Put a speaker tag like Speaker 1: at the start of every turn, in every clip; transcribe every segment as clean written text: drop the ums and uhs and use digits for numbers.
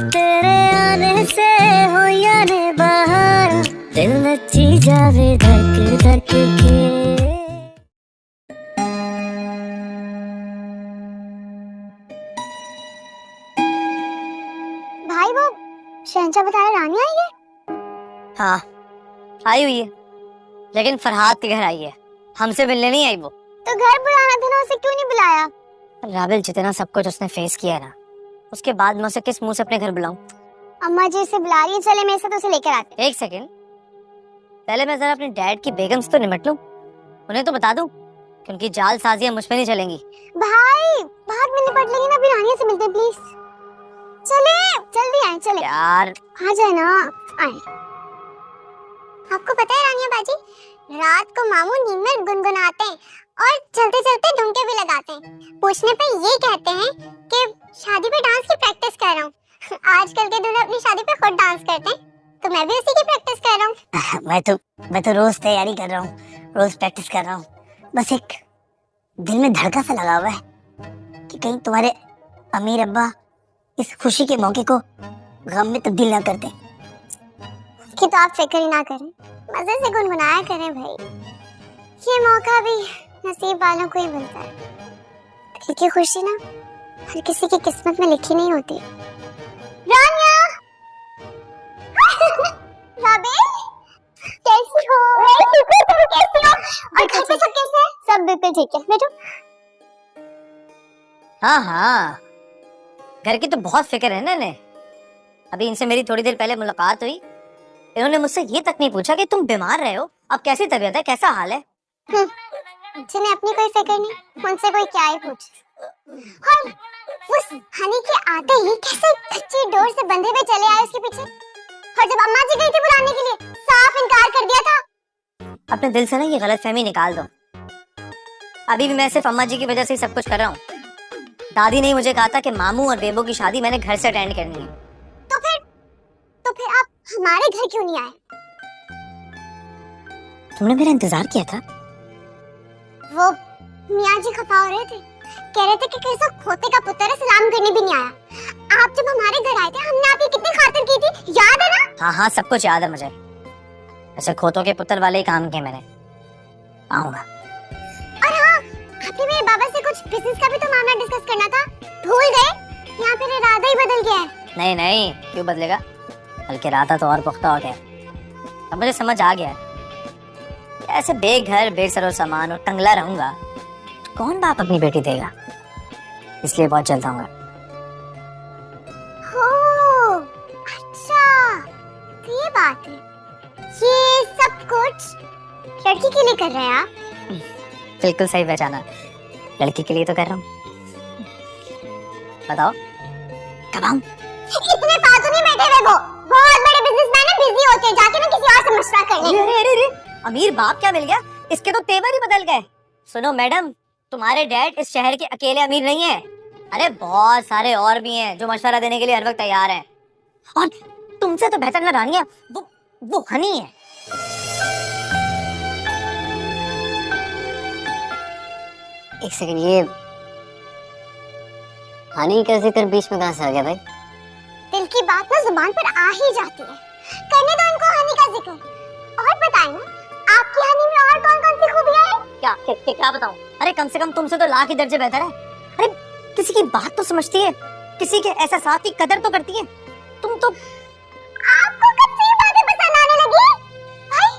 Speaker 1: तेरे आने से हो या ने बाहर दिल नची जावे धक धक के।
Speaker 2: भाई वो शहंशाह बताया रानी आई है।
Speaker 3: हाँ आई हुई है, लेकिन फरहाद के घर आई है, हमसे मिलने नहीं आई वो।
Speaker 2: तो घर बुलाना था ना, उसे क्यों नहीं बुलाया?
Speaker 3: राबिल जितना सब कुछ उसने फेस किया है ना, उसके बाद मैं उसे किस मुंह से अपने घर बुलाऊं?
Speaker 2: अम्मा जी उसे बुला रही है, चले मेरे साथ उसे लेकर आते।
Speaker 3: एक सेकंड, पहले मैं जरा अपने डैड की बेगम से तो निपट लूं, उन्हें तो बता दूं कि उनकी जाल साजियां मुझ पे नहीं चलेंगी।
Speaker 2: भाई बाद में निपट लेंगे ना, अभी रानिया से मिलते हैं प्लीज। चले जल्दी आए, चले
Speaker 3: यार
Speaker 2: आ जाए ना, आए। आपको पता है रानिया बाजी, रात को मामू नींद में गुनगुनाते हैं और चलते चलते डुमके भी लगाते हैं। पूछने पे ये कहते हैं कि शादी पे डांस की प्रैक्टिस कर रहा हूँ। आजकल के दूल्हे अपनी शादी पे खुद डांस करते हैं, तो मैं भी उसी की प्रैक्टिस कर रहा हूँ।
Speaker 3: मैं तो रोज तैयारी कर रहा हूँ, रोज प्रैक्टिस कर रहा हूँ। बस एक दिल में धड़का सा लगा हुआ है कि कहीं तुम्हारे अमीर अब्बा इस खुशी के मौके को गम में तब्दील ना कर दें।
Speaker 2: कि तो आप फिक्र ही ना करें, मजे से गुनगुनाया करें भाई। ये मौका भी नसीब वालों को ही मिलता है। दिल की खुशी ना हर किसी की किस्मत में लिखी नहीं होती। रानिया राबिल कैसी हो? तुम कैसी हो? और घर पे सब कैसे हैं? सब बिल्कुल ठीक है, बैठो।
Speaker 3: हाँ हाँ, घर की तो बहुत फिक्र है ना इन्हें। अभी इनसे मेरी थोड़ी देर पहले मुलाकात हुई, इन्होंने मुझसे ये तक नहीं पूछा कि तुम बीमार रहे हो, अब कैसी तबीयत है, कैसा हाल है।
Speaker 2: जिन्हें अपनी कोई फिक्र नहीं, उनसे कोई क्या ही पूछे। और उस हनी के आते ही कैसे कच्ची डोर से बंधे हुए चले आए उसके पीछे। और जब अम्मा जी गई थी बुलाने के लिए, साफ इनकार कर दिया था।
Speaker 3: अपने दिल से ना ये गलतफहमी निकाल दो। अभी भी मैं सिर्फ अम्मा जी की वजह से ही सब कुछ कर रहा हूँ। दादी ने मुझे कहा था कि मामू और बेबो की शादी मैंने घर से अटेंड करनी है।
Speaker 2: तो फिर आप हमारे घर क्यों नहीं आए?
Speaker 3: तुमने मेरा इंतजार किया था?
Speaker 2: वो मियाँ जी खफा हो रहे थे, कह रहे थे कि कैसा खोते का पुत्र है, सलाम करने भी नहीं आया। आप जब हमारे घर आए थे, हमने आपकी कितनी खातिर की थी, याद है ना?
Speaker 3: हाँ हाँ सब कुछ याद है मुझे। ऐसे खोतों के पुत्र वाले ही काम किए मैंने। आऊंगा।
Speaker 2: और हाँ, आपने मेरे बाबा से कुछ बिजनेस का भी तो मामला डिस्कस करना था, भूल गए? यहाँ फिर इरादा ही बदल गया है।
Speaker 3: नहीं नहीं, क्यों बदलेगा, बल्कि इरादा तो और पुख्ता हो गया। अब मुझे समझ आ गया है, ऐसे बेघर बेसरो सामान और टंगला रहूंगा कौन बाप अपनी बेटी देगा, इसलिए बहुत जल्द आऊंगा।
Speaker 2: हो, अच्छा, तो ये बात है। ये सब कुछ लड़की के लिए कर रहे हैं आप?
Speaker 3: बिल्कुल सही पहचाना, लड़की के लिए तो कर रहा हूँ। बताओ कब आऊं?
Speaker 2: इतने फालतू नहीं बैठे हुए, वो बहुत बड़े बिजनेसमैन हैं, बिजी होते हैं, जाके ना किसी और से मशवरा कर लें।
Speaker 3: अरे अमीर बाप क्या मिल गया, इसके तो तेवर ही बदल गए। सुनो मैडम, तुम्हारे डैड इस शहर के अकेले अमीर नहीं है, अरे बहुत सारे और भी हैं जो मशवरा देने के लिए हर वक्त तैयार हैं। और तुमसे तो बेहतर ना रानिया वो हनी है। एक सेकंड, ये हनी का जिक्र बीच में कहां से आ गया भाई?
Speaker 2: दिल की बात ना जुबान पर आ ही जाती है, करने दो इनको हनी का जिक्र। और बताएं ना, आपकी हनी में और कौन-कौन सी खूबियां हैं?
Speaker 3: क्या बताऊं? अरे कम से कम तुमसे तो लाख ही दर्जे बेहतर है। अरे किसी की बात तो समझती है, किसी के एहसासात की कदर तो करती है। तुम तो
Speaker 2: आपको कब से ये बातें पसंद आने लगी? भाई,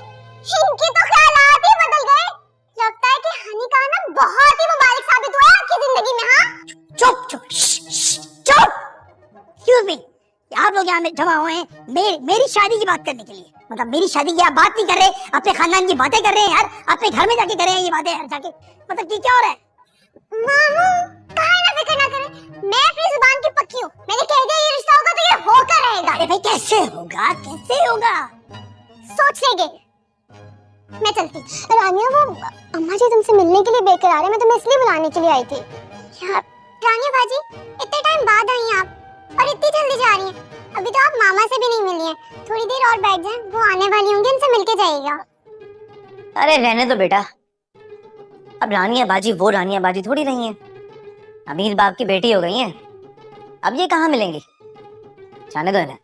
Speaker 2: इनके तो ख्यालात ही बदल गए। लगता है कि हनी का आना बहुत ही मुबारक साबित हुआ है आपकी जिंदगी में। हाँ
Speaker 3: चुप, एक्सक्यूज मी, आप लोग यहाँ में जमा हुए हैं मेरी शादी की बात करने के लिए? मतलब मेरी शादी की आप बात नहीं कर रहे, अपने खानदान की बातें कर रहे हैं यार, अपने घर में जाके कर रहे हैं ये बातें यार जाके, मतलब कि क्या हो रहा है?
Speaker 2: मामू, काहे ना फिक्र ना करें, मैं अपनी जुबान की पक्की हूँ। मैंने कह दिया ये रिश्ता होगा तो ये होकर रहेगा।
Speaker 3: अरे भाई कैसे होगा?
Speaker 2: सोच लेंगे। मैं चलती। रानिया, वो अम्मा जी तुमसे मिलने के लिए बेकरार है, मैं तुम्हें इसलिए बुलाने के लिए आई थी। यार रानिया बाजी, इतने टाइम बाद आई हैं आप और इतनी जल्दी जा रही हैं। अभी तो आप मामा से भी नहीं मिली हैं, थोड़ी देर और बैठ जाएं, वो आने वाली होंगी, उनसे मिलके जाइएगा।
Speaker 3: अरे रहने दो बेटा, अब रानिया बाजी वो रानिया बाजी थोड़ी रही हैं, अमीर बाप की बेटी हो गई हैं, अब ये कहाँ मिलेंगी। जाने दो इन्हें।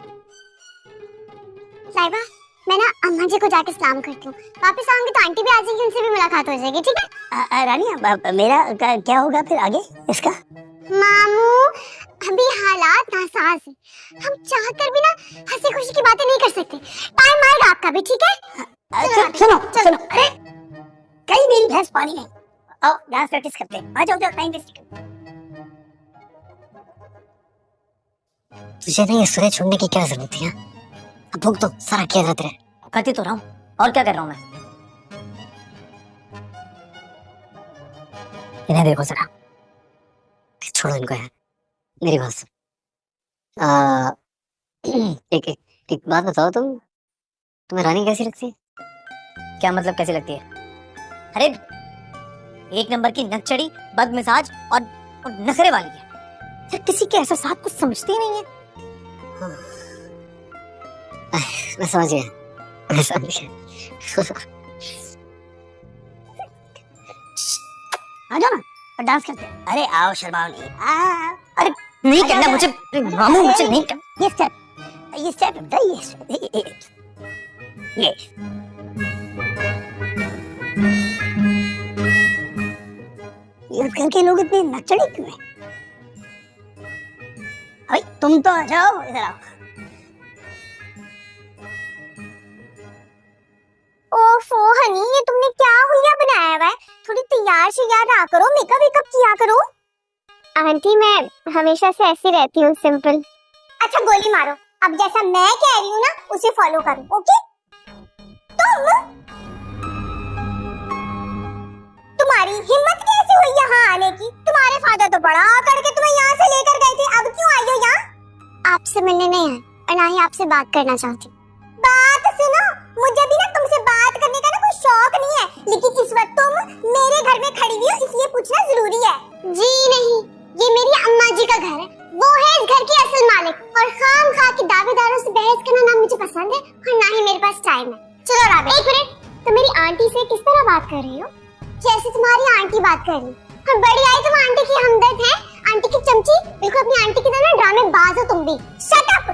Speaker 2: साहिबा, मैं ना अम्मा जी को जाके सलाम करती हूँ। वापस आऊंगी तो आंटी भी आ जाएगी, उनसे भी मुलाकात हो जाएगी, ठीक है?
Speaker 3: रानी मेरा क्या होगा फिर आगे इसका?
Speaker 2: मामू, अभी हालात नासाज हैं। हम चाहकर भी ना हंसी खुशी की बातें नहीं कर सकते। टाइम आएगा आपका भी, ठीक है?
Speaker 3: सुनो सुनो, अरे कई दिन भैंस पानी में। आओ डांस प्रैक्टिस करते हैं। आ जाओ, टाइम वेस्ट।
Speaker 1: तुझे नहीं सुने छोड़ने की क्या जरूरत है? अब भूख तो सारा क्या जरूरत है?
Speaker 3: करती तो रहा हूँ, और क्या कर रहा हूँ मैं?
Speaker 1: इन्हें देखो जरा, छोड़ो इनको यार, मेरी बात सुन। एक एक एक बात बताओ, तुम्हें रानी कैसी लगती है?
Speaker 3: क्या मतलब कैसी लगती है? अरे एक नंबर की नकचड़ी, बदमिजाज और नखरे वाली है। यार किसी के ऐसा साथ कुछ समझती ही नहीं है।
Speaker 1: मैं समझ गया, मैं समझ गया।
Speaker 3: आ जाओ ना और डांस करते हैं। अरे आओ, शर्माओ नहीं। अरे नहीं करना मुझे मामू, मुझे नहीं करना। ये स्टेप ये करके लोग इतने नचड़े क्यों हैं? भाई तुम तो आ जाओ, इधर आओ।
Speaker 2: ओफो हनी, ये तुमने क्या हुलिया बनाया हुआ है? थोड़ी तैयार श्यार रहा करो, मेकअप वेकअप किया करो। आंटी, मैं हमेशा से ऐसी रहती हूँ, सिंपल। अच्छा गोली मारो, अब जैसा मैं कह रही हूँ ना उसे फॉलो करो, ओके? तुम्हारी हिम्मत कैसे हुई यहाँ आने की? तुम्हारे फादर तो बड़ा करके तुम्हें यहाँ से लेकर गए थे, अब क्यों आई हो यहाँ? आपसे मिलने नहीं आई और ना ही आपसे बात करना चाहती। बात सुनो, मुझे भी ना तुमसे बात करने का ना कोई शौक नहीं है, लेकिन इस वक्त तुम मेरे घर में खड़ी हुई हो इसलिए पूछना जरूरी है। जी नहीं, ये मेरी अम्मा जी का घर है, वो है इस घर की असल मालिक, और खाम खा के दावेदारों से बहस करना ना मुझे पसंद है और ना ही मेरे पास टाइम है। चलो राबे, एक मिनट, तुम मेरी आंटी से किस तरह बात कर रही हो? जैसे तुम्हारी आंटी बात कर रही। हाँ, बड़ी आई तुम आंटी की हमदर्द है, आंटी की चमची, बिल्कुल अपनी आंटी की तरह ड्रामे बाज हो तुम भी। शट अप,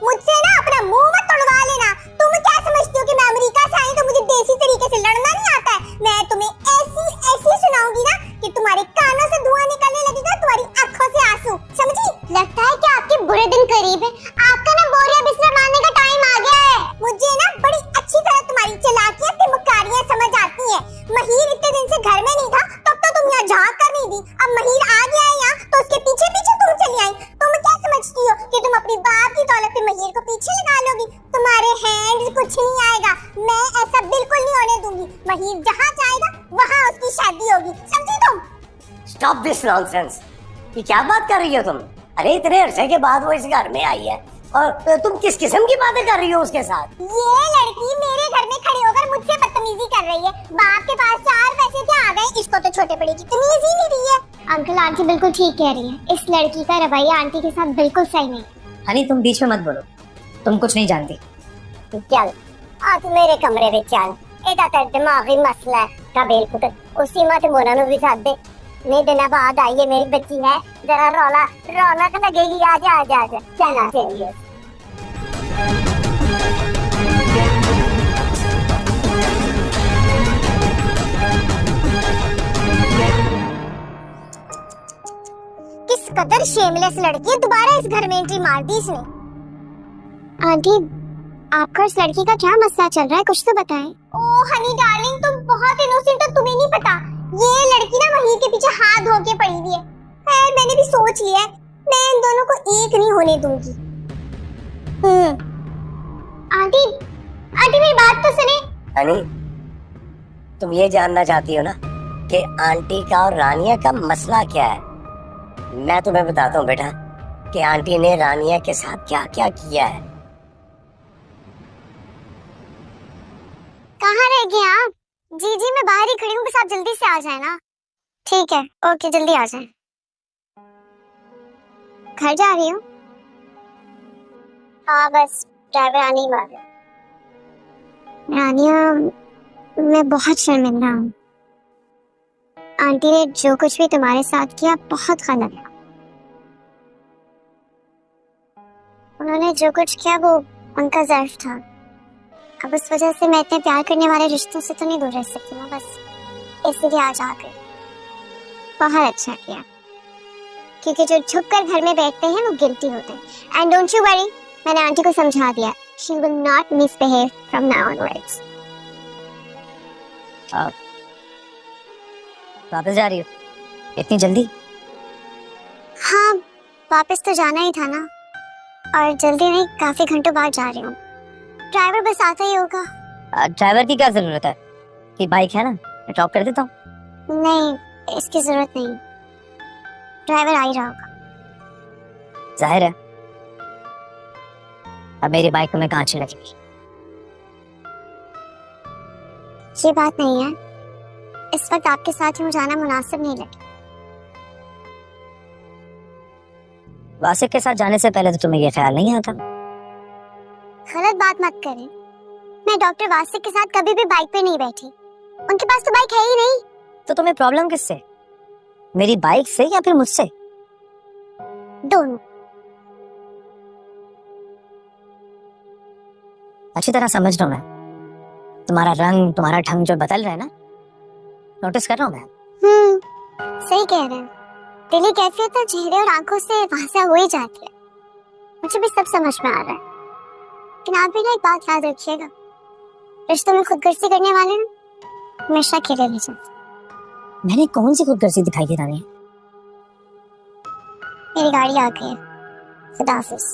Speaker 2: मुझसे ना अपना मुंह मत तोड़वा लेना। तुम क्या समझती हो कि मैं अमेरिका से आई तो मुझे देसी तरीके से लड़ना नहीं आता है? मैं तुम्हें ऐसी सुनाऊंगी ना कि तुम्हारे कानों से धुआं निकलने लगेगा, तुम्हारी आंखों से आंसू, समझी? लगता है कि आपके बुरे दिन करीब है, आपका ना बोरिया बिस्तर मारने का टाइम आ गया है। मुझे ना बड़ी अच्छी तरह तुम्हारी चालाकियां तिमकारियां समझ आती हैं। महीर इतने दिन से घर में नहीं था, तब तो तुम यहाँ झांक कर नहीं दी, अब महीर आ गया है यहाँ तो उसके पीछे पीछे तुम चली आई। तुम क्या समझती हो कि तुम अपनी बाप की दौलत पे महीर को पीछे लगा लोगी? तुम्हारे हैंड्स कुछ नहीं आएगा, मैं ऐसा बिल्कुल नहीं होने दूंगी। महीर जहाँ जाएगा वहाँ उसकी शादी होगी, समझी तुम?
Speaker 3: Stop this nonsense. ये क्या बात कर रही हो तुम? अरे इतने अरसे के बाद वो इस घर में आई है और तुम किस किस्म की बातें कर रही हो उसके साथ?
Speaker 2: ये लड़की मेरे घर में खड़ी होकर मुझसे बदतमीजी कर रही है। बाप के पास 4 पैसे क्या आ गए, इसको तो छोटे बड़े की तमीज ही नहीं रही है। अंकल आंटी बिल्कुल ठीक कह रही है, इस लड़की का रवैया आंटी के साथ बिल्कुल सही नहीं।
Speaker 3: हनी तुम बीच में मत बोलो, तुम कुछ नहीं जानती।
Speaker 2: चल आज मेरे कमरे में चल, एदा तेरा दिमागी मसला है का बेल पुत्र, उसी मत मोना नु भी साथ दे। नहीं दिन बाद आई है मेरी बच्ची है, जरा रौनक लगेगी। आजा आजा आजा, चल चलिए। किस कदर शेमलेस लड़की है, दोबारा इस घर में एंट्री मार दी इसने। आंटी, आपका इस लड़की का क्या मसला चल रहा है, कुछ तो बताएं। ओह हनी डार्लिंग, तुम बहुत इनोसेंट हो, तुम्हें नहीं पता। ये लड़की ना वहीं के पीछे हाथ धो के पड़ी हुई है। खैर मैंने भी सोच लिया है, मैं इन दोनों को एक नहीं होने दूंगी। आंटी मेरी बात तो सुने।
Speaker 3: हनी, तुम ये जानना चाहती हो ना कि आंटी का और रानिया का मसला क्या है? मैं तुम्हें बताता हूँ बेटा कि आंटी ने रानिया के साथ क्या क्या किया है।
Speaker 2: कहाँ रह गए आप? जी मैं बाहर ही खड़ी हूँ, बस आप जल्दी से आ जाए ना। ठीक है, ओके, जल्दी आ जाए। घर जा रही हूँ। हाँ बस ड्राइवर आने ही वाला है। रानिया, मैं बहुत शर्मिंदा हूँ। आंटी ने जो कुछ भी तुम्हारे साथ किया बहुत गलत है। उन्होंने जो कुछ किया वो उनका ज़र्फ था। अब उस वजह से मैं इतने प्यार करने वाले रिश्तों से तो नहीं दूर रह सकती ना, बस इसलिए आज आ गई। बहुत अच्छा किया, क्योंकि जो झुक कर घर में बैठते हैं वो गिल्टी होते हैं। एंड डोंट यू वरी, मैंने आंटी को समझा दिया, she will not misbehave from now onwards.
Speaker 3: वापस जा रही हो इतनी जल्दी?
Speaker 2: हाँ, वापस तो जाना ही था ना, और जल्दी नहीं, काफी घंटों बाद जा रही हूँ। ड्राइवर बस आता ही होगा।
Speaker 3: ड्राइवर की क्या जरूरत है, कि बाइक है ना, मैं ड्रॉप कर देता हूँ।
Speaker 2: नहीं, इसकी जरूरत नहीं, ड्राइवर आ ही रहा होगा।
Speaker 3: जाहिर है, अब मेरी बाइक को मैं कहाँ अच्छी लगेगी?
Speaker 2: ये बात नहीं है, इस वक्त आपके साथ ही जाना मुनासिब नहीं लगे।
Speaker 3: वासिक के साथ जाने से पहले तो तुम्हें ये ख्याल नहीं आता?
Speaker 2: गलत बात मत करें, मैं डॉक्टर वासिक के साथ कभी भी बाइक पे नहीं बैठी, उनके पास तो बाइक है ही नहीं।
Speaker 3: तो तुम्हें प्रॉब्लम किससे, मेरी बाइक से या फिर मुझसे?
Speaker 2: दोनों।
Speaker 3: अच्छी तरह समझ रहा हूं मैं, तुम्हारा रंग, तुम्हारा ढंग जो बदल रहा है ना, नोटिस कर रहा हूं मैं।
Speaker 2: सही कह रहे हैं, दिली कैफियत तो चेहरे और आंखों से वाज़ेह हो ही जाती है, मुझे भी सब समझ में आ रहा है। लेकिन आप भी ना एक बात याद रखिएगा, रिश्तों में खुदगर्जी करने वाले ना हमेशा अकेले ले जाते।
Speaker 3: मैंने कौन सी खुदगर्जी दिखाई दी रानी?
Speaker 2: मेरी गाड़ी आ गई है, खुदा हाफिज़।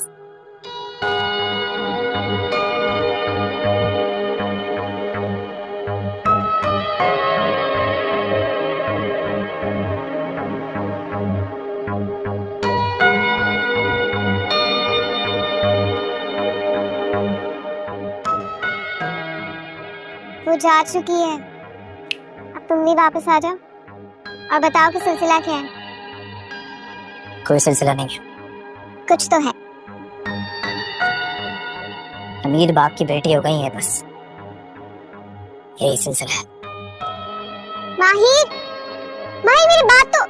Speaker 2: वो जा चुकी है, अब तुम भी वापस आ जाओ और बताओ कि सिलसिला क्या है।
Speaker 3: कोई सिलसिला नहीं है।
Speaker 2: कुछ तो है।
Speaker 3: अमीर बाप की बेटी हो गई है, बस यही सिलसिला है।
Speaker 2: माही, माही मेरी बात तो।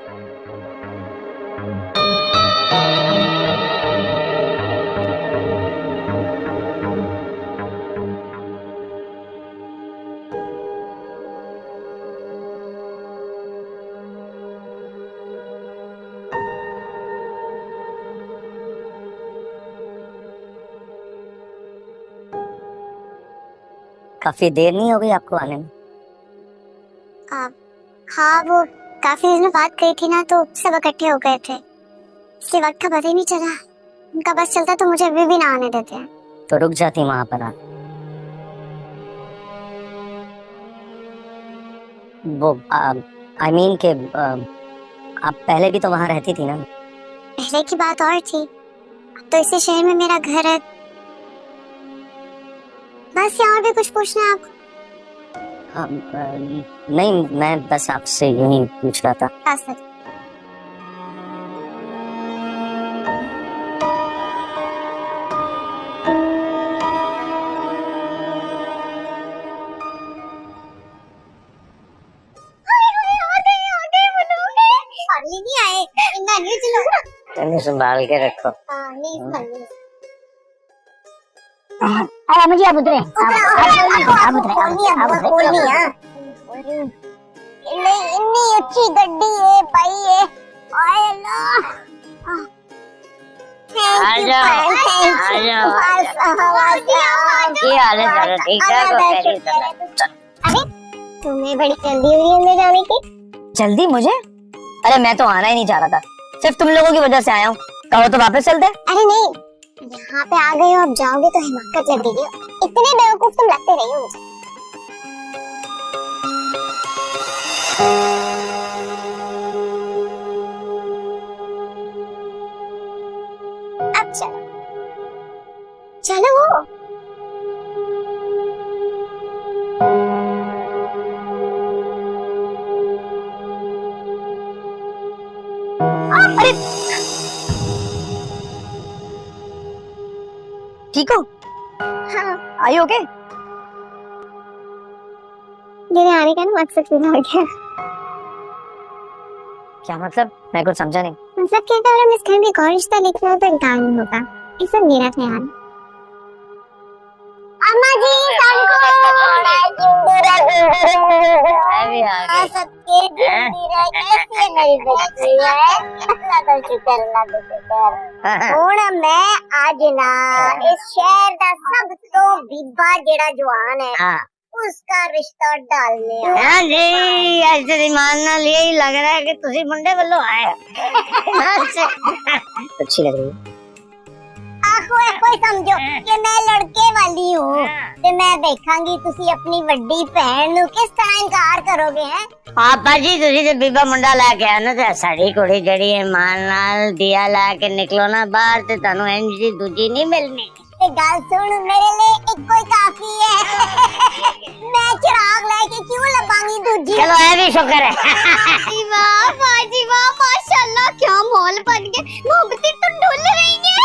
Speaker 3: काफी देर नहीं हो गई आपको आने में?
Speaker 2: हाँ, वो काफी दिनों बाद गई थी ना, तो सब इकट्ठे हो गए थे, इसलिए वक्त का पता ही नहीं चला। उनका बस चलता तो मुझे अभी भी ना आने देते हैं।
Speaker 3: तो रुक जाती वहां पर आप। वो आई मीन के आप पहले भी तो वहां रहती थी ना?
Speaker 2: पहले की बात और थी, अब तो इसी शहर में मेरा घर है। बस यहाँ और भी कुछ पूछना है आपको?
Speaker 3: नहीं, मैं बस आपसे यही पूछ रहा था। संभाल के रखो।
Speaker 2: मुझे अब उतरे इतनी अच्छी गड्डी है भाई है। अरे तुम्हें बड़ी जल्दी हुई अंदर जाने की?
Speaker 3: जल्दी मुझे? अरे मैं तो आना ही नहीं चाह रहा था, सिर्फ तुम लोगों की वजह से आया हूँ। कहो तो वापस चलते।
Speaker 2: अरे नहीं, यहाँ पे आ गए हो, अब जाओगे तो हिमाकत लगेगी। इतने बेवकूफ तुम लगते रही हो मुझे। अब चलो चलो। वो
Speaker 3: अरे ठीक हो?
Speaker 2: हाँ,
Speaker 3: आई ओके?
Speaker 2: मेरे आने का ना मकसद पूरा हो गया।
Speaker 3: क्या मतलब? मैं कुछ समझा नहीं।
Speaker 2: मतलब क्या, अगर हम इस घर में एक और रिश्ता लेके आए तो इनकार नहीं होगा। ऐसा मेरा ख्याल। अम्मा जी सबको सबके कैसी है मेरी बच्ची है। अल्लाह का शुक्र, अल्लाह का शुक्र। हुण मैं आज ना इस शहर का सब तो बीबा जेड़ा जवान है उसका रिश्ता डालने
Speaker 3: हाँ जी, ऐसे मानना यही लग रहा है कि तुसी मुंडे वालों आए। अच्छी लग रही है।
Speaker 2: कोई समझो कि मैं लड़के वाली हूँ ते मैं देखांगी तुसी अपनी बड़ी भैन नू किस तरह इनकार करोगे हैं।
Speaker 3: पापा जी तुसी ते बीबा मुंडा लेके आए ना ते साडी कुड़ी जड़ी ईमान नाल दिया लेके निकलो ना बाहर ते तानू इंज दी दूजी नहीं मिलनी।
Speaker 2: ते गल सुन, मेरे लिए एक कोई काफी है। मैं चिराग लेके क्यों लबांगी दूजी।
Speaker 3: चलो ये भी शुक्र है।
Speaker 2: वाह बाजी वाह, माशाल्लाह क्या माहौल बन गया, मोहब्बतें तो डुल रही हैं।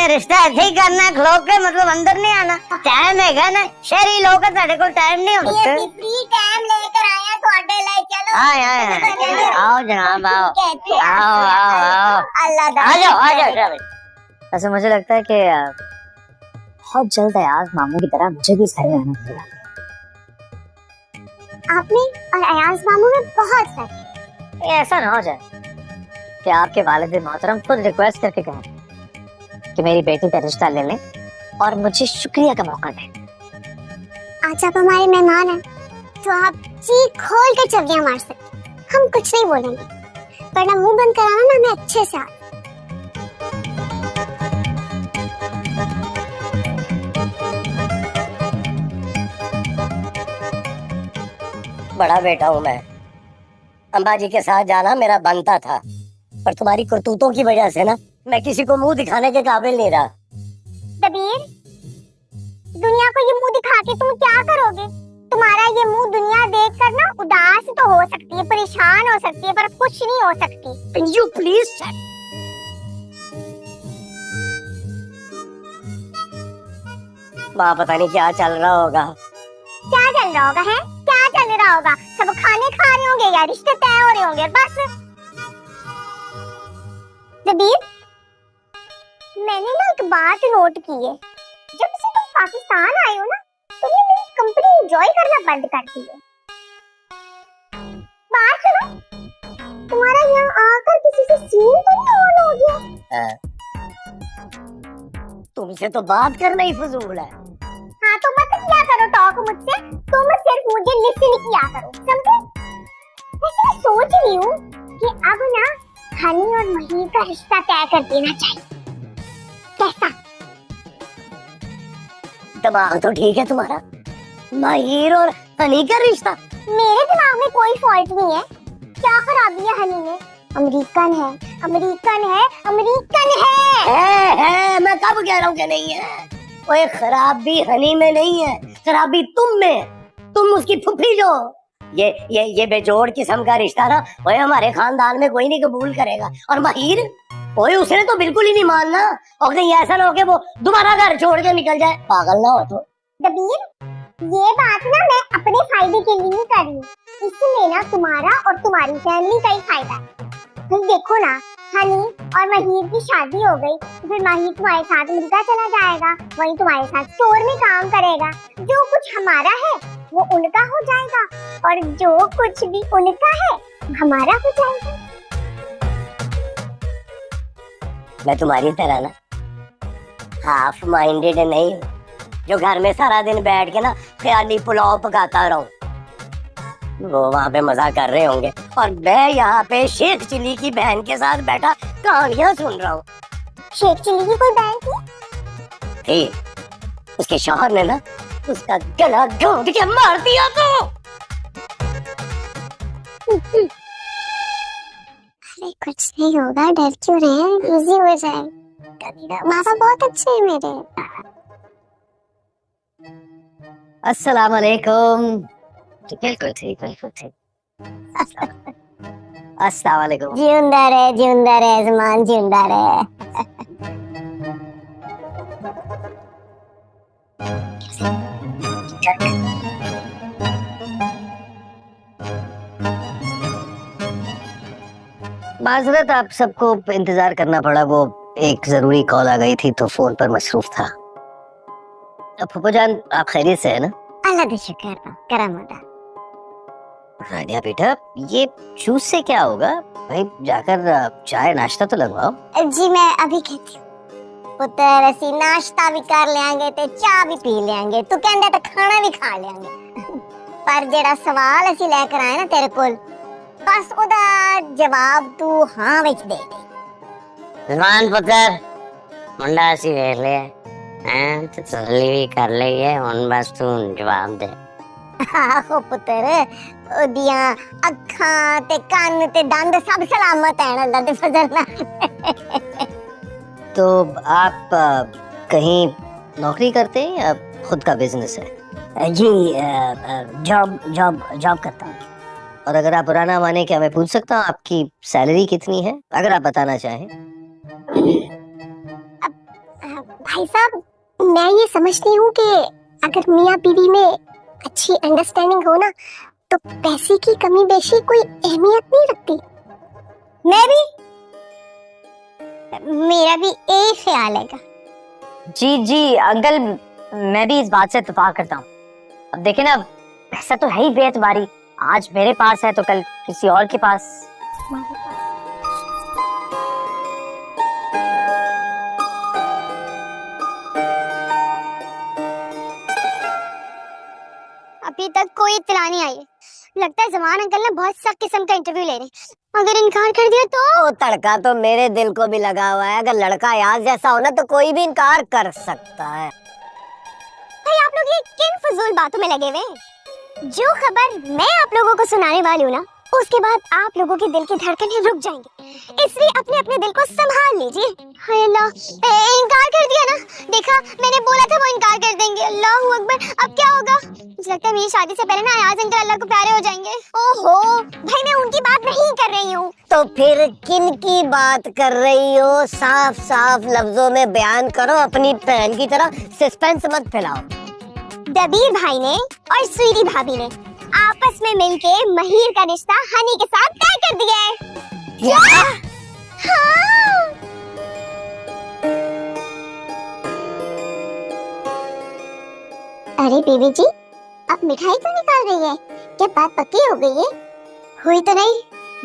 Speaker 3: रिश्ता ऐसे ही करना, खलो के मतलब अंदर नहीं आना। टाइम है ना, शहरी लोग साढ़े को टाइम नहीं होता।
Speaker 2: ये फ्री टाइम लेकर आया ਤੁਹਾਡੇ ਲਈ। चलो
Speaker 3: आओ जनाब आओ आओ आओ आओ
Speaker 2: अल्लाह दा
Speaker 3: आ जाओ आ जाओ। ऐसे मुझे लगता है कि बहुत जल्द अयाज मामू की तरह मुझे भी सही रहना पड़ेगा।
Speaker 2: आपने और अयाज मामू में बहुत फर्क है।
Speaker 3: ऐसा ना हो जाए कि आपके वालिद मोहतरम खुद रिक्वेस्ट करके कहें कि मेरी बेटी का रिश्ता ले लें और मुझे शुक्रिया का मौका दें।
Speaker 2: आज आप हमारे मेहमान हैं तो आप चीख खोल के चलियां मार सकते, हम कुछ नहीं बोलेंगे, वरना मुंह बंद कराना ना हमें अच्छे से आता।
Speaker 4: बड़ा बेटा हूँ मैं, अम्बा जी के साथ जाना मेरा बनता था, पर तुम्हारी करतूतों की वजह से ना मैं किसी को मुंह दिखाने के काबिल नहीं रहा।
Speaker 2: दबीर, दुनिया को ये मुंह दिखा के तुम क्या करोगे? तुम्हारा ये मुंह दुनिया देखकर ना उदास तो हो सकती है, परेशान हो सकती है, पर खुश नहीं हो सकती।
Speaker 4: यू प्लीज माँ, पता नहीं क्या चल रहा होगा।
Speaker 2: क्या चल रहा होगा है? क्या चल रहा होगा? सब खाने खा रहे होंगे या रिश्ते तय हो रहे होंगे बस। दबीर, मैंने ना एक बात नोट की है, जब से तुम पाकिस्तान आए हो ना तुमने मेरी कंपनी एंजॉय करना बंद कर दी है। बात सुनो, तुम्हारा यहाँ आकर किसी से सीन तो नहीं ऑन हो गया?
Speaker 4: तुमसे तो बात करना ही फजूल है।
Speaker 2: हाँ तो मत किया करो टॉक मुझसे, तुम सिर्फ मुझे लिसन किया करो, समझे? वैसे मैं सोच रही हूँ कि अब ना हनी और महीर का रिश्ता तय कर देना चाहिए, कैसा?
Speaker 4: दिमाग तो ठीक है तुम्हारा, महीर और हनी का रिश्ता।
Speaker 2: मेरे दिमाग में कोई फॉल्ट नहीं है। क्या खराबी है हनी में? अमेरिकन है, अमेरिकन है, अमेरिकन है।
Speaker 4: मैं कब कह रहा हूँ कि नहीं है। ओए खराबी हनी में नहीं है, खराबी तुम में। तुम उसकी फुफी जो ये बेजोड़ किस्म का रिश्ता ना, ओए हमारे खानदान में कोई नहीं कबूल करेगा। और महीर, ओए उसने तो बिल्कुल ही नहीं मानना, और कहीं ऐसा ना हो कि वो दोबारा घर छोड़ के निकल जाए, पागल ना हो तो।
Speaker 2: दबीर, ये बात ना मैं अपने फायदे के लिए नहीं कर रही हूँ, इसमें ना तुम्हारा और तुम्हारी फैमिली का ही फायदा है। फिर देखो ना, हनी और महीर की शादी हो गई तो फिर महीर तुम्हारे साथ अमेरिका चला जाएगा, वहीं तुम्हारे साथ स्टोर में काम करेगा। जो कुछ हमारा है वो उनका हो जाएगा, और जो कुछ भी उनका है हमारा हो जाएगा।
Speaker 4: मैं तुम्हारी तरह ना हाफ माइंडेड नहीं हूँ, जो घर में सारा दिन बैठ के ना ख्याली पुलाव पकाता रहूं। वो वहाँ पे मजा कर रहे होंगे और मैं यहाँ पे शेख चिली की बहन के साथ बैठा कहानियां सुन रहा हूँ।
Speaker 2: शेख चिली की कोई बहन
Speaker 4: थी, उसके शौहर ने ना उसका गला घोंट के मार दिया तो।
Speaker 2: अरे कुछ नहीं होगा, डर क्यों रहे हैं, इजी हो जाएगा। मामा बहुत अच्छे हैं मेरे।
Speaker 3: अस्सलाम वालेकुम। बिल्कुल ठीक, बिल्कुल ठीक। अस्सलाम वालेकुम।
Speaker 2: जिंदा रहे जमान, जिंदा रहे।
Speaker 3: माजरत आप सबको इंतजार करना पड़ा, वो
Speaker 4: एक जरूरी कॉल आ गई थी तो फोन पर मसरूफ था। फूफो जान, आप खैरियत से है ना?
Speaker 2: अल्लाह का शुक्र बा, करम अदा।
Speaker 4: रानिया बेटा, ये जूस से क्या होगा भाई? जाकर चाय नाश्ता तो लगवाओ।
Speaker 2: जी मैं अभी कहती हूँ पुत्र, असी नाश्ता भी कर लेंगे ते चाय भी पी लेंगे, तू कहंदा तो खाना भी खा लेंगे। पर जेड़ा सवाल असी लेकर आए ना तेरे कोल, बस ओदा जवाब तू हाँ विच दे दे।
Speaker 5: जवान पुत्र, मुंडा असी वेख लिया हैं, ते तसल्ली भी कर ली है, हुन बस तू जवाब दे।
Speaker 2: आहो पुत्र, ओदियां अखां ते कान ते दंद सब सलामत हैं अल्लाह दे फजल नाल।
Speaker 4: तो आप कहीं नौकरी करते हैं या खुद का बिजनेस है?
Speaker 3: जी जॉब करता हूँ।
Speaker 4: और अगर आप बुरा ना माने, क्या मैं पूछ सकता हूँ आपकी सैलरी कितनी है, अगर आप बताना चाहें?
Speaker 2: भाई साहब, मैं ये समझती हूँ कि अगर मियाँ बीवी में अच्छी अंडरस्टैंडिंग हो ना, तो पैसे की कमी बेशी कोई अहमियत नहीं रखती। मेरा भी एक ख्याल है।
Speaker 3: जी अंकल, मैं भी इस बात से इत्तेफाक करता हूँ। अब देखे ना, पैसा तो है ही बेएतबारी, आज मेरे पास है तो कल किसी और के पास।
Speaker 2: अभी तक कोई इत्तला नहीं आई है। लगता है जमान अंकल ने बहुत सख्त किस्म का इंटरव्यू ले रहे हैं। अगर इनकार कर दिया तो?
Speaker 4: ओ तड़का तो मेरे दिल को भी लगा हुआ है। अगर लड़का याद जैसा हो ना तो कोई भी इनकार कर सकता है।
Speaker 2: भाई आप लोग ये किन फजूल बातों में लगे हुए हैं? जो खबर मैं आप लोगों को सुनाने वाली हूँ ना, उसके बाद आप लोगों के दिल की धड़कनें रुक जाएंगी, इसलिए अपने अपने दिल को संभाल लीजिए। हाय अल्लाह, इनकार कर दिया ना? देखा, मैंने बोला था वो इनकार कर देंगे। अल्लाहू अकबर, अब क्या होगा? मुझे लगता है मेरी शादी से पहले ना अयाज अंकल अल्लाह को प्यारे हो जाएंगे। ओहो भाई, मैं उनकी बात नहीं कर रही हूँ।
Speaker 4: तो फिर किन की बात कर रही हो? साफ साफ लफ्जों में बयान करो, अपनी बहन की तरह सस्पेंस मत फैलाओ।
Speaker 2: दबीर भाई ने और स्वीटी भाभी ने आपस में मिलके महिर का रिश्ता हनी के साथ तय कर दिया है। क्या? हाँ। अरे बीबी जी, आप मिठाई क्यों निकाल रही है? क्या बात पक्की हो गई है? हुई तो नहीं,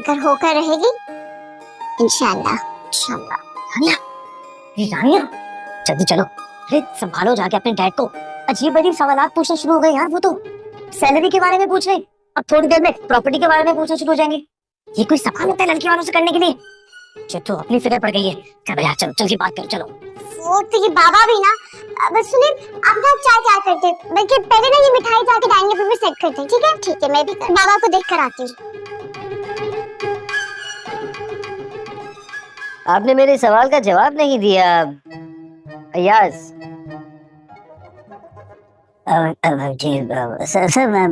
Speaker 2: घर होकर रहेगी इंशाल्लाह।
Speaker 3: रानिया, जल्दी चलो। अरे संभालो जाके अपने डैड को। अजीब अजीब सवालात पूछना शुरू हो गए यार। वो तो सैलरी के बारे में पूछ रहे, अब थोड़ी देर में प्रॉपर्टी के बारे में पूछना शुरू हो जाएंगे। ये कोई सवाल होता है लड़की वालों से करने के लिए? जो तो अपनी फिक्र पड़ गई है। चलो यार, चलो जल्दी बात करो, चलो।
Speaker 2: वो तो ये बाबा भी ना, बस सुनिए, आप ना चाय क्या करते, बल्कि पहले ना ये मिठाई जाके डाइनिंग टेबल पे सेट करते हैं। ठीक है? ठीक है, मैं भी बाबा को देख कर आती हूँ।
Speaker 4: आपने मेरे सवाल का जवाब नहीं दिया अयाज।
Speaker 3: जी सर,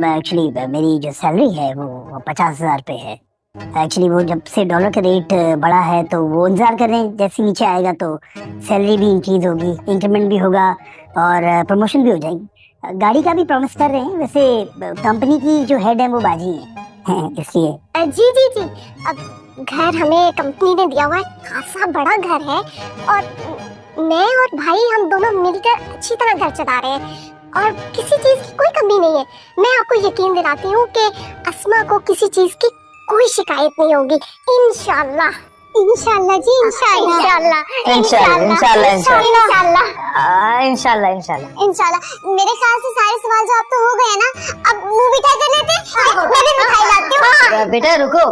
Speaker 3: एक्चुअली मेरी जो सैलरी है वो 50,000 पे है। एक्चुअली वो जब से डॉलर का रेट बढ़ा है तो वो इंतजार कर रहे हैं, जैसे नीचे आएगा तो सैलरी भी इंक्रीज होगी, इंक्रीमेंट भी होगा और प्रमोशन भी हो जाएगी। गाड़ी का भी प्रॉमिस कर रहे हैं। वैसे कंपनी की जो हेड है वो बाजी है, इसलिए।
Speaker 2: जी जी जी, अब घर हमें कंपनी ने दिया हुआ है, खासा बड़ा घर है, और मैं और भाई हम दोनों मिलकर अच्छी तरह घर चला रहे हैं और किसी चीज की कोई कमी नहीं है। मैं आपको यकीन दिलाती हूँ कि अस्मा को किसी चीज की कोई शिकायत नहीं होगी इंशाल्लाह। इंशाल्लाह जी, इंशाल्लाह इंशाल्लाह
Speaker 3: इंशाल्लाह
Speaker 2: इंशाल्लाह। मेरे ख्याल से सारे सवाल जवाब तो हो गए ना, अब मुंह मिठाई कर लेते हैं। मैं भी मिठाई लाती हूँ।
Speaker 4: बेटा रुको,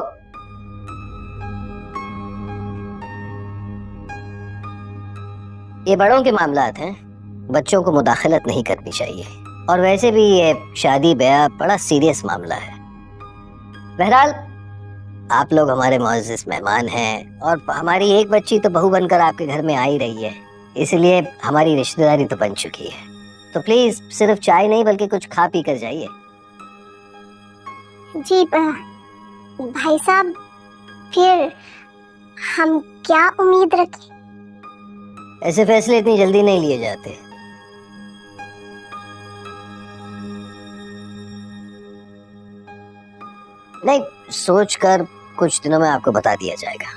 Speaker 4: ये बड़ों के मामलात हैं, बच्चों को मुदाखलत नहीं करनी चाहिए। और वैसे भी ये शादी ब्याह बड़ा सीरियस मामला है। बहरहाल आप लोग हमारे मुअज़्ज़िज़ मेहमान हैं और हमारी एक बच्ची तो बहू बनकर आपके घर में आ ही रही है, इसलिए हमारी रिश्तेदारी तो बन चुकी है। तो प्लीज सिर्फ चाय नहीं बल्कि कुछ खा पी कर जाइए।
Speaker 2: जी भाई साहब, फिर हम क्या उम्मीद रखें?
Speaker 4: ऐसे फैसले इतनी जल्दी नहीं लिए जाते। नहीं, सोचकर कुछ दिनों में आपको बता दिया जाएगा।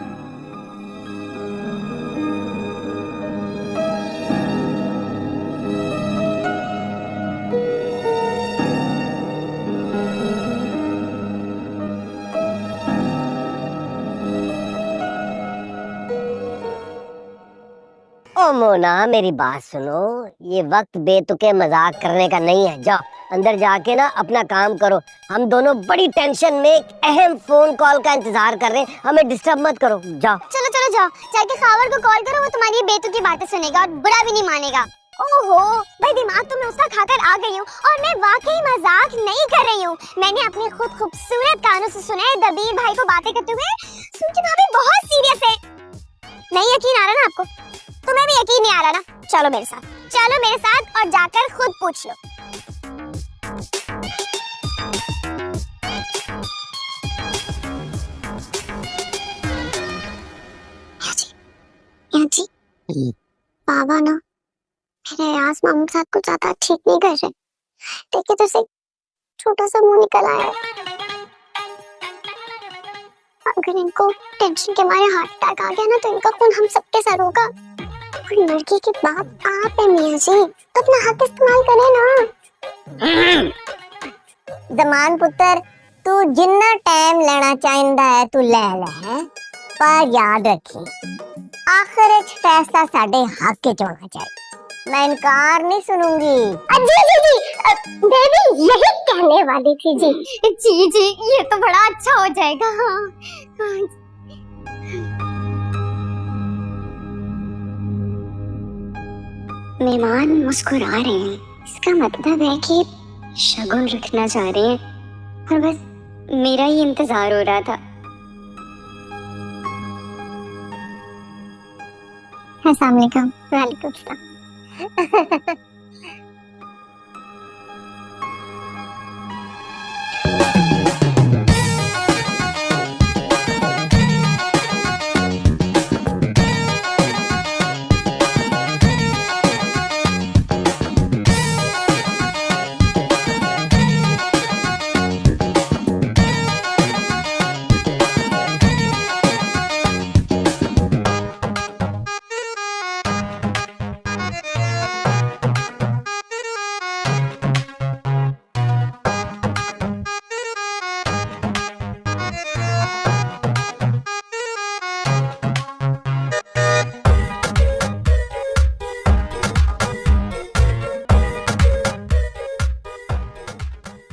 Speaker 4: मोना मेरी बात सुनो, ये वक्त बेतुके मजाक करने का नहीं है। जाओ अंदर जाके ना अपना काम करो। हम दोनों बड़ी टेंशन में एक अहम फोन कॉल का इंतजार कर रहे हैं, हमें डिस्टर्ब मत करो। जाओ
Speaker 2: चलो चलो जाओ, जाके खावर को कॉल करो, वो तुम्हारी बेतुकी बातें सुनेगा और बुरा भी नहीं मानेगा। ओहो भाई, दिमाग तो मैं उसका खाकर आ गई हूँ और मैं वाकई मजाक नहीं कर रही हूँ। मैंने अपने खुद खूबसूरत कानों से सुना है दबीर भाई को बातें करते हुए। सुन के भाभी बहुत सीरियस है। नहीं यकीन आ रहा ना आपको? तुम्हें भी यकीन नहीं आ रहा ना? चलो मेरे साथ, चलो मेरे साथ और जाकर खुद पूछ लो। जी बाबा ना मेरे यास मामू के साथ कुछ ज्यादा ठीक नहीं कर रहे। देखिए तो सही, छोटा सा मुंह निकल आया है। अगर इनको टेंशन के मारे हार्ट अटैक आ गया ना तो इनका खून हम सबके सर होगा। और लड़की के बाप आप है मियां जी, तो अपना हक इस्तेमाल करें ना।
Speaker 1: दमान पुत्र, तू जिन्ना टाइम लेना चाहता है तू ले ले, पर याद रखी आखिर फैसला साडे हक के होना चाहिए। मैं इनकार नहीं सुनूंगी।
Speaker 2: जी जी जी, मैं भी यही कहने वाली थी जी। जी जी, ये तो बड़ा अच्छा हो जाएगा। हाँ मेहमान मुस्कुरा रहे हैं, इसका मतलब है कि शगुन रखना चाह रहे हैं और बस मेरा ही इंतजार हो रहा था। अस्सलाम वालेकुम। वालेकुम सलाम।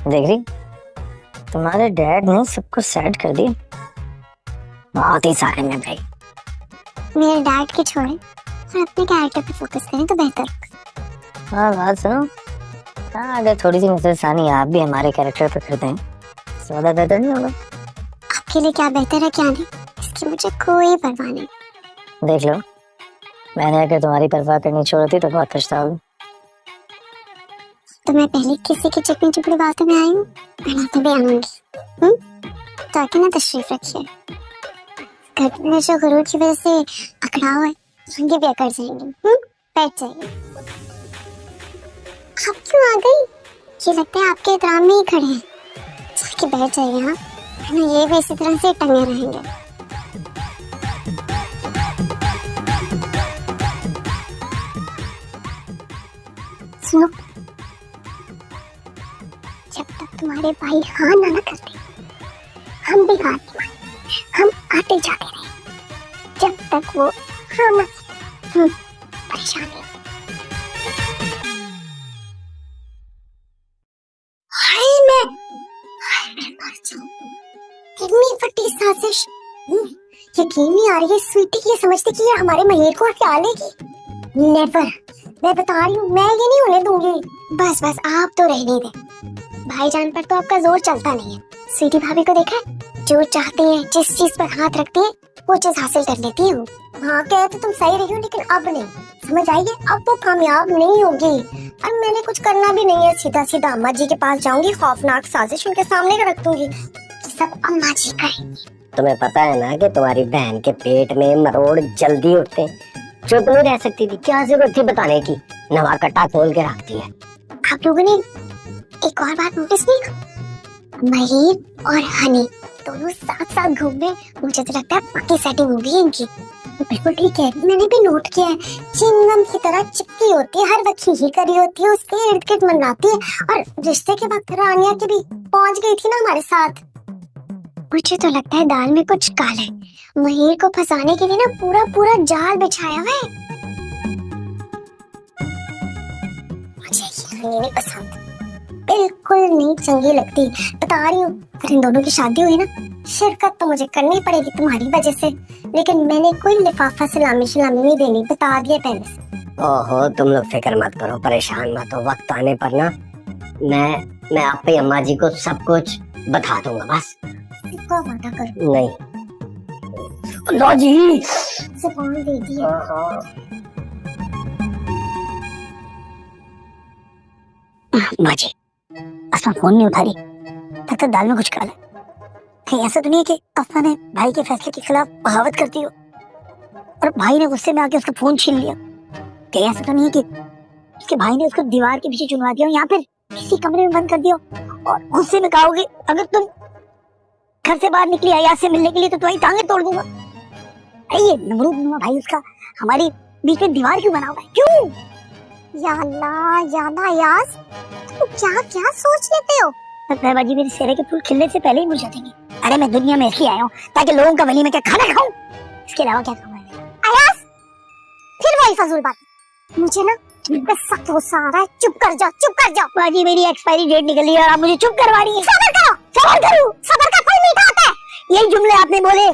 Speaker 3: देख रही, तुम्हारे डैड ने सब कुछ सेट कर दिया। बहुत ही सारे में भाई।
Speaker 2: मेरे डैड के छोड़े और अपने कैरेक्टर पे फोकस करें तो बेहतर होगा।
Speaker 3: हाँ बात सुनो, हाँ अगर थोड़ी सी नजरसानी आप भी हमारे कैरेक्टर पे कर दें तो ज्यादा बेहतर नहीं होगा?
Speaker 2: आपके लिए क्या बेहतर है क्या नहीं, इसकी मुझे कोई परवाह नहीं।
Speaker 3: देख लो, मैंने अगर तुम्हारी परवाह करनी छोड़ दी तो बहुत पछताओगी।
Speaker 2: तो मैं पहले किसी की चिकनी चुपड़ी बातों में आई हूँ, मैं भी आऊंगी। तो आके ना तशरीफ रखिए। घर में जो गुरूर की वजह से अकड़ा हुआ है, उनके भी अकड़ जाएंगे। बैठ जाइए। आप क्यों आ गई? ये लगता है आपके एहतराम में ही खड़े हैं। जाके बैठ जाइए। हाँ, वरना ये भी इसी तरह से टंगे रहेंगे। सुनो, जब तक तुम्हारे भाई हाँ ना करते, हम भी हाथ नहीं मारते, हम आते जाते रहे जब तक वो हाँ ना परेशान नहीं। मैं मर जाऊं। कितनी फटी साजिश। यकीन नहीं आ रही है स्वीटी की, ये समझती कि ये हमारे महेर को क्या लेगी। नेवर, मैं बता रही हूँ, मैं ये नहीं होने दूंगी। बस बस आप तो रहने दे। भाईजान पर तो आपका जोर चलता नहीं है। स्वीटी भाभी को देखा है, जो चाहते हैं जिस चीज पर हाथ रखते हैं वो चीज हासिल कर लेती हूँ। हाँ कहे तो तुम सही रही हो, लेकिन अब नहीं, समझ आइए, अब वो कामयाब नहीं होगी। अब मैंने कुछ करना भी नहीं है, सीधा सीधा अम्मा जी के पास जाऊंगी, खौफनाक साजिश उनके सामने रख दूंगी, सब अम्मा जी करेंगी।
Speaker 4: तुम्हें पता है ना कि तुम्हारी बहन के पेट में मरोड़ जल्दी उठते हैं। चुप नहीं रह सकती थी, क्या जरूरत थी बताने की? नवा कट्टा खोल के रखती है।
Speaker 2: आप लोगों ने एक और बात नोटिस नहीं, महीर और हनी दोनों साथ साथ घूम रहे, मुझे तो लगता है पक्की सेटिंग होगी इनकी। बिल्कुल ठीक है, मैंने भी नोट किया है, चिंगम की तरह चिपकी होती है, हर वक्त ही करी होती है, उसके इर्द गिर्द मंडराती है। और रिश्ते के वक्त रानिया की भी पहुंच गई थी ना हमारे साथ। मुझे तो लगता है दाल में कुछ काला है, महीर को फंसाने के लिए ना पूरा पूरा जाल बिछाया हुआ है। मुझे नहीं पसंद, बिल्कुल नहीं चंगी लगती। बता रही हूँ, अगर इन दोनों की शादी हुई ना, शिरकत तो मुझे करनी पड़ेगी तुम्हारी वजह से, लेकिन मैंने कोई लिफाफा सलामी शलामी नहीं देनी, बता दिया पहले से।
Speaker 4: ओहो, तुम लोग फिक्र मत करो, परेशान मत हो। वक्त आने पर ना मैं आपकी अम्मा जी को सब कुछ बता दूंगा। बस
Speaker 2: इसको वादा करो।
Speaker 4: नहीं लो जी,
Speaker 2: ज़ुबान दे दी है।
Speaker 4: माँ जी, असमा फोन नहीं उठा रही, तब तक दाल में कुछ काला। कहीं ऐसा तो नहीं है कि असमा ने भाई के फैसले के खिलाफ बगावत करती हो और भाई ने गुस्से में आके उसका फोन छीन लिया? कहीं ऐसा तो नहीं है कि उसके भाई ने उसको दीवार के पीछे चुनवा दिया या फिर किसी कमरे में बंद कर दिया और गुस्से में कहोगे अगर तुम घर से बाहर निकली अयाज से मिलने के लिए तो तुम्हारी टांगें तोड़ दूंगा? ये नमरूद नुमा भाई उसका हमारी बीच में दीवार क्यों बना हुआ है? क्यों?
Speaker 2: या अल्लाह, यास, तुम क्या क्या सोच लेते हो?
Speaker 4: बाजी, मेरे सेहरे के फूल खिलने से पहले ही मुरझा देंगे। अरे मैं दुनिया में इसलिए आया हूँ ताकि लोगों का वली में क्या खाना खाऊं, इसके अलावा क्या काम है?
Speaker 2: अयास, फिर वही फजूल बात। मुझे ना तुम पे सख्त गुस्सा आ रहा है। चुप कर जाओ।
Speaker 4: बाजी, मेरी एक्सपायरी डेट निकल रही है और आप मुझे चुप करवा रही हैं।
Speaker 2: सबर करो, सबर का फल मीठा होता है।
Speaker 4: यही जुमले आपने बोले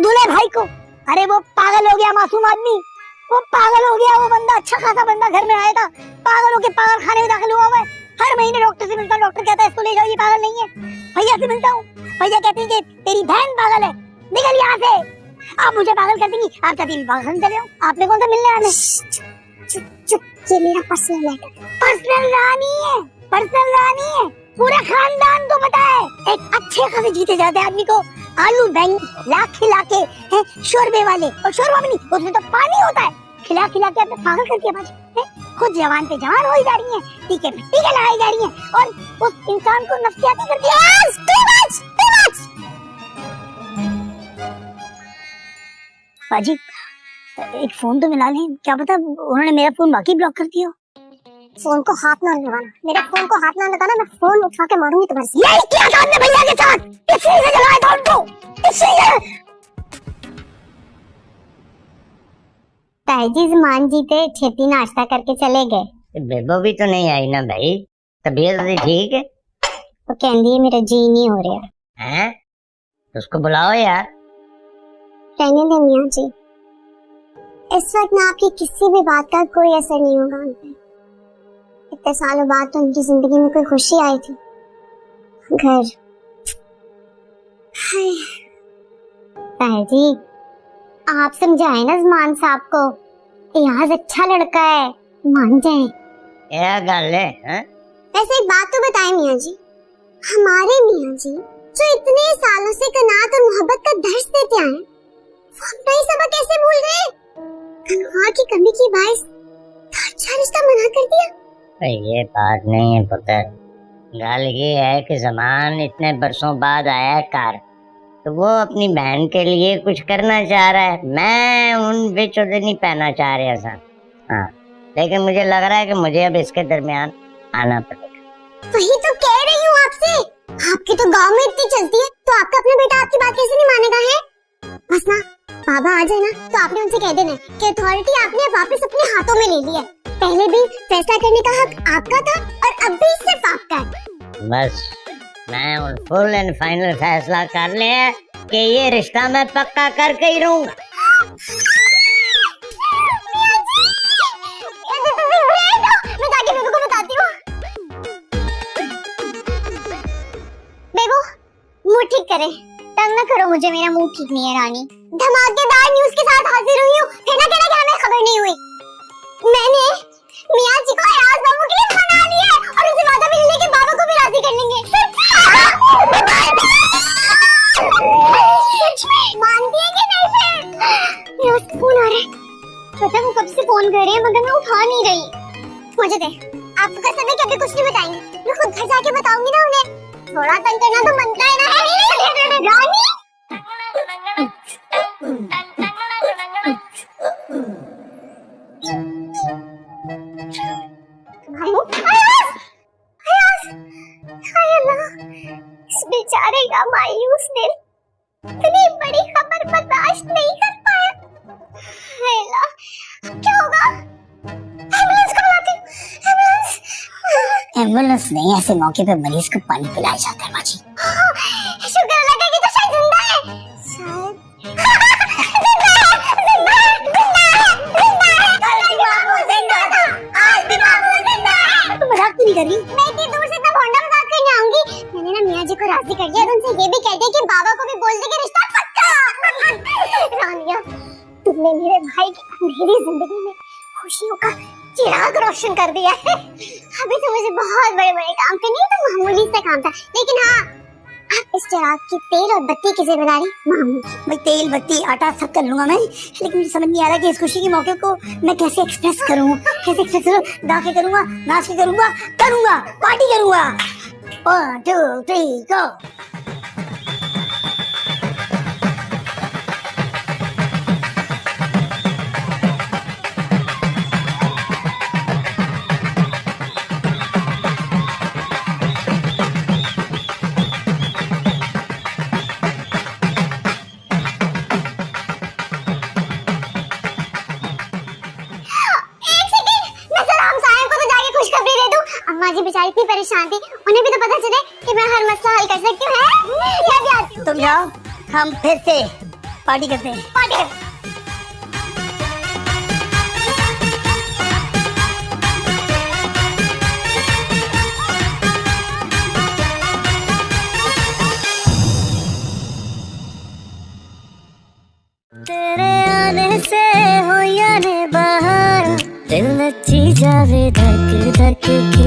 Speaker 4: दूल्हे भाई को। अरे वो पागल हो गया मासूम आदमी, वो पागल हो गया। वो बंदा अच्छा खासा बंदा घर में आया था, पागल होके पागल खाने में दाखिल हुआ है। हर महीने डॉक्टर से मिलता हूँ, डॉक्टर कहता है इसको ले जाओ, ये पागल नहीं है। भैया से मिलता हूँ, भैया कहते हैं कि तेरी बहन पागल है, निकल यहाँ से। आप मुझे पागल कर देंगी, आप चाहती हैं पागल चले जाओ। आपने कौन सा मिलने आने?
Speaker 2: चुप, ये मेरा पर्सनल है।
Speaker 4: पर्सनल रानी है, पूरा खानदान को पता है। एक अच्छे खासे जीते जाते आदमी को आलू बैंगन ला खिला के हैं शोरबे वाले, और शोरबा भी नहीं, उसमें तो पानी होता है, खिला के आपने पागल कर दिया बाजी। खुद जवान पे जवान हो जा रही हैं, टीके पे टीके लगाई जा रही हैं और उस इंसान को नफसियाती कर दिया। बाजी, एक फोन तो मिला लें, क्या पता उन्होंने मेरा फोन बाकी ब्लॉक कर दिया।
Speaker 2: फोन को हाथ ना लगाना, मेरे फोन को हाथ ना लगाना, मैं फोन उठा के मारूंगी तुम्हारे से।
Speaker 4: यही किया था हमने भैया के साथ, इसलिए से जलाया था उनको, इसलिए।
Speaker 1: ताजी ज़मान जीते छेती नाश्ता करके चले गए।
Speaker 5: बेबो भी तो नहीं आई ना भाई, तबीयत तो ठीक है?
Speaker 1: वो कहती है मेरा जी नहीं हो रहा
Speaker 5: हैं? उसको बुलाओ यार।
Speaker 2: रहने दे मियां जी, इस वक्त ना आपकी किसी भी बात का कोई असर नहीं होगा उन पे। इतने सालों बाद तो उनकी जिंदगी में कोई खुशी आई थी, घर।
Speaker 1: ताजी, आप समझाए ना ज़मान साहब को, इयाज अच्छा लड़का है, मान जाए।
Speaker 5: क्या गल है?
Speaker 2: वैसे एक बात तो बताएं मियां जी, हमारे मियां जी जो इतने सालों से कनात और मोहब्बत का दर्स देते आए, वो अपना ही सबक कैसे भूल गए? तनख्वाह की कमी की बाइस अच्छा रिश्ता मना कर दिया।
Speaker 5: ये बात नहीं है पुत्र, गल ये है कि ज़मान इतने बरसों बाद आया है कार, तो वो अपनी बहन के लिए कुछ करना चाह रहा है। मैं उन बेचौधे नहीं पहना चाह रहा था। हाँ, लेकिन मुझे लग रहा है कि मुझे अब इसके दरमियान आना पड़ेगा।
Speaker 2: वही तो कह रही हूँ आपसे, आपकी तो गांव में इतनी चलती है, तो आपका अपना बेटा आपकी बात कैसे नहीं मानेगा है? बस ना बाबा आ जाए ना, तो आपने उनसे कह देना कि अथॉरिटी आपने वापस अपने हाथों में ले ली है। पहले भी फैसला करने का हक आपका था और अब भी सिर्फ आपका है।
Speaker 5: बस मैं फुल एंड फाइनल फैसला कर लिया कि ये रिश्ता मैं पक्का करके ही रहूंगा।
Speaker 2: मैं जाके बेबू को बताती हूँ। बेबू, मुंह ठीक करे, तंग न करो मुझे, मेरा मुंह ठीक नहीं है रानी। धमाकेदार न्यूज़ के साथ हाजिर हुई हूँ, फिर ना कहना कि हमें खबर नहीं हुई। मैंने मियां जी को अयाज बाबू के लिए मना लिया है और उनसे वादा भी लेके बाबा को भी राजी कर लेंगे। सच में मानती है कि नहीं? फिर मेरा फोन आ रहा है, पता है वो कब से फोन कर रहे हैं मगर मैं उठा नहीं रही। मुझे दे, आप तो कह सकते कभी कुछ नहीं बताएंगे, मैं खुद घर जाके बताऊंगी ना उन्हें। थोड़ा तंग करना तो बनता है ना रानी। इस बेचारे का मायूस दिल इतनी बड़ी खबर बर्दाश्त नहीं कर पाया। हाय अल्लाह, अब क्या होगा? एम्बुलेंस को बुलाती हूँ, एम्बुलेंस।
Speaker 1: एम्बुलेंस नहीं, ऐसे मौके पे मरीज को पानी पिलाया जाता है बाजी।
Speaker 2: शुक्र अल्लाह का कि तो शायद जिंदा है।
Speaker 1: तुम मजाक तो नहीं कर रही?
Speaker 2: मैं इतनी दूर से इतना भोंडा मजाक करने आऊंगी। मैंने ना मियां जी को राजी कर दिया और उनसे ये भी कह दिया कि बाबा को भी बोल दे कि रिश्ता पक्का। रानिया, तुमने मेरे भाई की मेरी जिंदगी में खुशियों का चिराग रोशन कर दिया है। अभी तो मुझे बहुत बड़े बड़े काम करने, तो मामूली सा काम था, लेकिन हाँ, अब इस चिराग की तेल और बत्ती की जिम्मेदारी मामू की।
Speaker 1: भाई तेल बत्ती आटा सब कर लूंगा मैं, लेकिन मुझे समझ नहीं आ रहा कि इस खुशी के मौके को मैं कैसे एक्सप्रेस करूं, कैसे एक्सप्रेस करूं। गा के करूंगा, नाच के करूंगा, पार्टी करूंगा। 1 2 3 गो।
Speaker 2: अम्मा जी बेचारी इतनी परेशान थी, उन्हें भी तो पता चले कि मैं हर मसला हल कर सकती हूँ। मैं भी आती हूँ।
Speaker 1: तुम जाओ, हम फिर से पार्टी करते हैं।
Speaker 2: पार्टी करते हैं।
Speaker 3: तेरे आने से हो या ने बाहर, दिल नची जावे धक धक के।